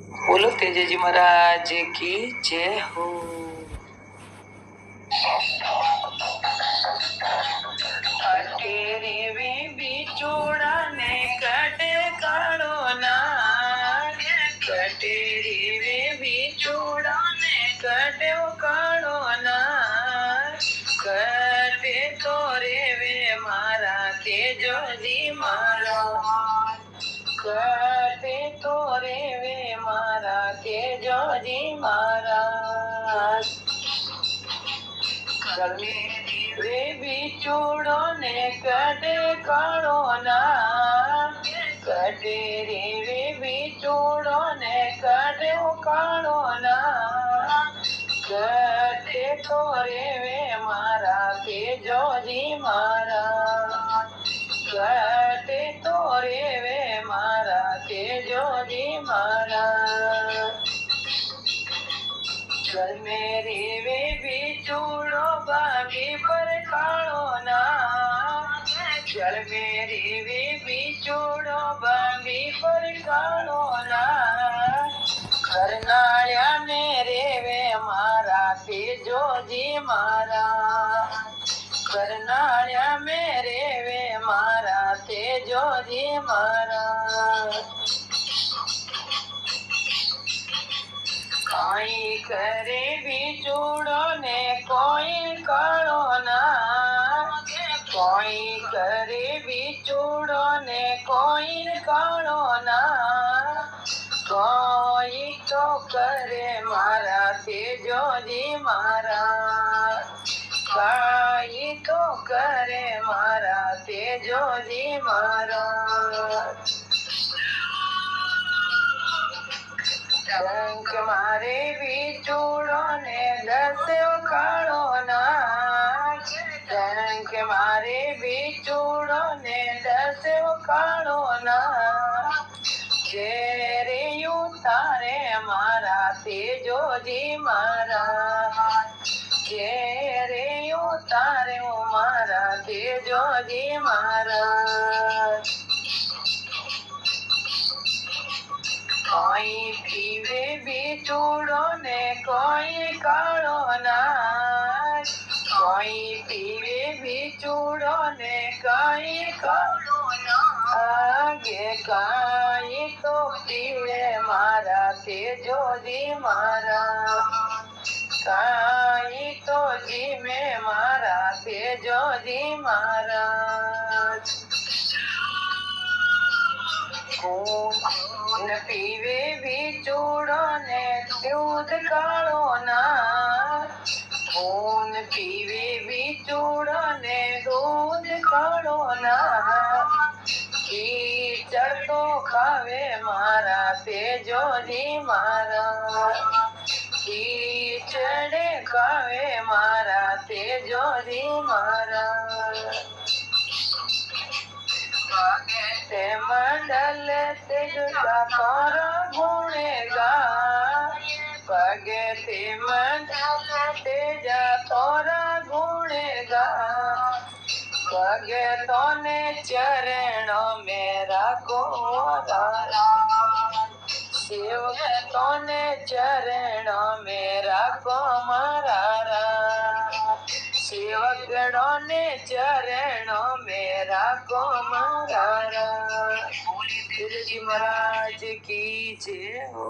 बोलो तेजाजी महाराज की जय हो। अटेरे वे बिचोड़ा ने कटे काड़ो ना, कटेरे वे बिचोड़ा ने कटे काड़ो ना, कटे तो रे वे मारा तेजो जी मारा, कटे तो रे वे मारा तेजो जी मारा। वे बिचूड़ो ने कटे काड़ो ना, कटे रे वे बिचूड़ो ने कटे काड़ो ना, कटे तो रे वे मारा तेजो जी मारा, कटे तो रे वे मारा तेजो जी मारा। चल मेरे वे बिचूड़ो बागी पर काड़ो ना, चल मेरे वे बिचूड़ो बागी पर काड़ो ना, करनाळ्या मेरे वे मारा तेजो जी मारा, करनाळ्या मेरे वे मारा तेजो जी मारा। कोई करे बिचूड़ो ने कोई काड़ो ना, कोई करे बिचूड़ो ने कोई काड़ो ना, कोई तो करे मारा तेजो जी मारा, कोई तो करे मारा तेजो जी मारा। डंक मारे बिचूड़ो ने दस्यो काड़ो ना, डंक मारे बिचूड़ो ने दस्यो काड़ो ना, जेरे उतारे मारा तेजो जी मारा, जेरे उतारे मारा तेजो जी मारा। कोई पीवे बिचूड़ो ने कोई काड़ो ना, कोई पीवे बिचूड़ो ने कोई काड़ो ना, आगे काई तो पीवे मारा तेजो जी मारा, काई तो जी में मारा तेजो जी मारा। खून पीवे बिचूड़ो ने दूध काड़ो ना, खून पीवे बिचूड़ो ने दूध काड़ो ना, कीचड़ तो खावे मारा तेजो जी मारा, कीचड़ खावे मारा तेजो जी मारा। ते मंडल तेजा तोरा गुणेगा, पगे ते मंडल तेजा तोरा गुणेगा, पगे तोने चरणों में राखो रारा, सेवक तोने चरणों में राखो मारा, सेवकड़ों ने चरणों में राखो मारा। तेजाजी महाराज की जय हो।